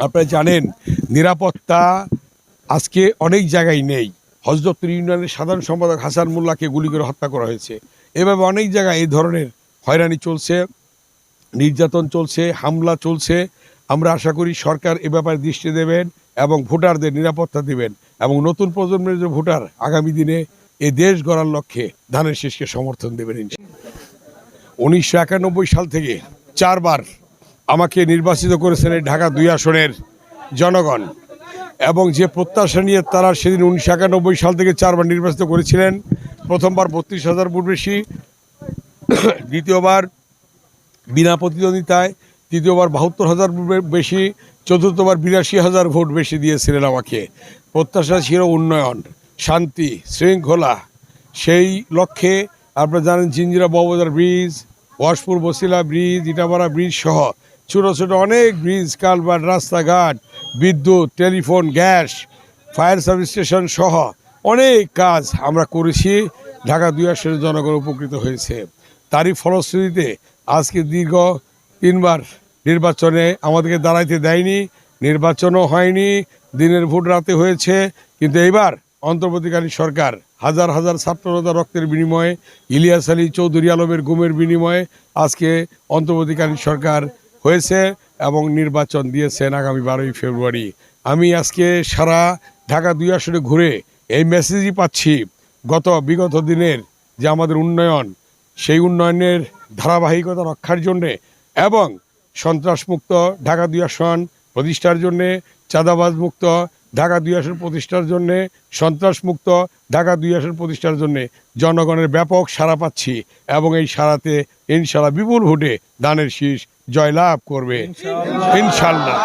আপনারা জানেন নিরাপত্তা আজকে অনেক জায়গায় নেই। হযরতপুর ইউনিয়নের সাধারণ সম্পাদক হাসান মোল্লাকে গুলি করে হত্যা করা হয়েছে। এভাবে অনেক জায়গায় এই ধরনের হয়রানি চলছে, নির্যাতন চলছে, হামলা চলছে। আমরা আশা করি সরকার এ ব্যাপারে দৃষ্টি দেবেন এবং ভোটারদের নিরাপত্তা দেবেন এবং নতুন প্রজন্মের যে ভোটার আগামী দিনে এ দেশ গড়ার লক্ষ্যে ধানের শীষকে সমর্থন দেবেন ইনশাআল্লাহ। 1991 সাল থেকে 4 বার আমাকে নির্বাচিত করেছেন এই ঢাকা 2 আসনের জনগণ এবং যে প্রত্যাশা নিয়ে তারা সেদিন 1991 সাল থেকে 4 বার নির্বাচিত করেছিলেন। প্রথমবার 32,000 ভোট বেশি, দ্বিতীয়বার বিনা প্রতিদ্বন্দ্বিতায়, তৃতীয়বার 72,000 বেশি, চতুর্থবার 82,000 ভোট বেশি দিয়েছিলেন আমাকে। প্রত্যাশা ছিল উন্নয়ন, শান্তি, শৃঙ্খলা। সেই লক্ষ্যে আপনারা জানেন Jinjira Borobazar bridge, Washpur Basila bridge, Itapara bridge সহ ছোটো ছোটো অনেক ব্রিজ, কালভার্ট, রাস্তাঘাট, বিদ্যুৎ, telephone, gas, fire service station সহ অনেক কাজ আমরা করেছি। ঢাকা 2 আসনের জনগণ উপকৃত হয়েছে। তারই ফলশ্রুতিতে আজকে দীর্ঘ 3 বার নির্বাচনে আমাদেরকে দাঁড়াইতে দেয়নি, নির্বাচনও হয়নি, দিনের ভোট রাতে হয়েছে। কিন্তু এইবার অন্তর্বর্তীকালীন সরকার হাজার হাজার ছাত্রনেতা রক্তের বিনিময়ে, ইলিয়াস আলী চৌধুরী আলমের গুমের বিনিময়ে আজকে অন্তর্বর্তীকালীন সরকার হয়েছে এবং নির্বাচন দিয়েছেন আগামী 12ই ফেব্রুয়ারি। আমি আজকে সারা ঢাকা 2 আসনে ঘুরে এই মেসেজই পাচ্ছি বিগত দিনের যে আমাদের উন্নয়ন, সেই উন্নয়নের ধারাবাহিকতা রক্ষার জন্যে এবং সন্ত্রাসমুক্ত ঢাকা 2 আসন প্রতিষ্ঠার জন্যে, চাঁদাবাজ মুক্ত ঢাকা 2 আসন প্রতিষ্ঠার জন্যে, সন্ত্রাসমুক্ত ঢাকা 2 আসন প্রতিষ্ঠার জন্যে জনগণের ব্যাপক সাড়া পাচ্ছি এবং এই সাড়াতে ইনশাআল্লাহ বিপুল ভোটে ধানের শীষ জয়লাভ করবে ইনশাআল্লাহ।